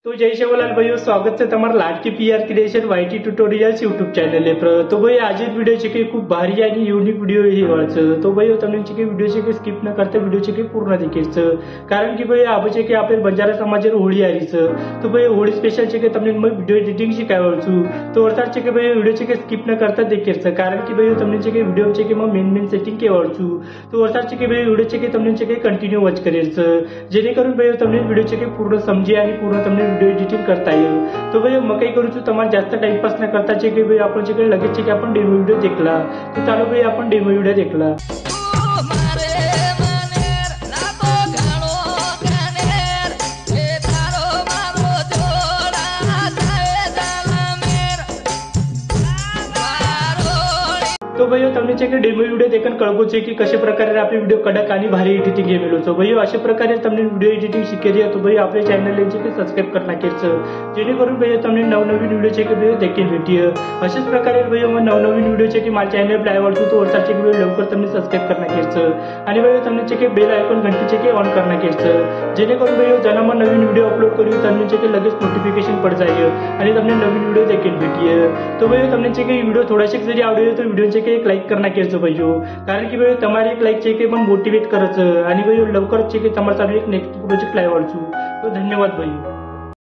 तो जय सेवालाल भाइयों, स्वागत है તમારા લાડકી PR creation YT tutorials YouTube channel પર। તો ભાઈ આજે વિડિયો છે કે ખૂબ ભારી અને યુનિક વિડિયો રહેવાનો છે। તો ભાઈઓ તમને છે કે વિડિયો છે કે સ્કીપ ન કરતા વિડિયો છે કે પૂર્ણ દેખે છે, કારણ કે ભાઈ આ છે કે આપણે બંજારા સમાજર હોળી આવી છે। તો ભાઈ હોળી સ્પેશિયલ છે કે તમને मैं વિડિયો એડિટિંગ શીખવાડું છું। તો અર્થાત છે કે ભાઈ વિડિયો છે કે સ્કીપ ન કરતા દેખે છે, કારણ કે ભાઈ તમને છે કે વિડિયો છે કે મેન સેટિંગ કહેવાડું છું। તો અર્થાત છે કે ભાઈ વિડિયો છે કે તમને છે કે કન્ટિન્યુ વોચ કરે છે, જેને કરું ભાઈ તમને વિડિયો છે કે પૂર્ણ સમજી અને પૂર્ણ તમને વિडियो एडिटिंग करता है। तो भाई मैं कई करूँ तुम्हारे जास्त टाइमपास न करता है कि भाई आपण जे लगेच છે કે आपण डेमो व्हिडिओ देखला। तो चालो भाई आपण डेमो व्हिडिओ देखला। तो भाइयों તમને છે કે डेमो व्हिडिओ देखन कळगो છે કે कशा प्रकारे आपले व्हिडिओ कडक आणि भारी एडिटिंग केलेलो છે। भाइयों अशा प्रकारे તમને व्हिडिओ एडिटिंग शिकेली तो भाई आपल्या चॅनलला છે કે सबस्क्राइब कर नाखेचं, जेणेकरून भाइयों તમને नवनवीन व्हिडिओ છે કે भाइयों देखील भेटेल। अशाच प्रकारे भाइयों मग नवनवीन व्हिडिओ છે કે माझ्या चॅनलला आवडतो तो वरचा છે કે लवकर તમને सबस्क्राइब कर नाखेचं आणि भाइयों તમને છે કે बेल आयकॉन घंटी છે કે ऑन कर नाखेचं, जेणेकरून भाइयों जेव्हा मैं नवीन व्हिडिओ अपलोड करू તમને છે કે लगेच नोटिफिकेशन पड जाईल आणि તમને नवीन व्हिडिओ देखील भेटेल। तो भाइयों તમને છે કે व्हिडिओ थोडासा जरी आवडेल तो व्हिडिओ છે કે एक लाइक करना केचं भाइयों, कारण की भाई तुम्हारी एक लाइक છે કે मन मोटिवेट करच आणि भाइयों लवकर છે કે તમારા સાથે એક नेक्स्ट प्रोजेक्ट लावू। तो धन्यवाद भाइयों।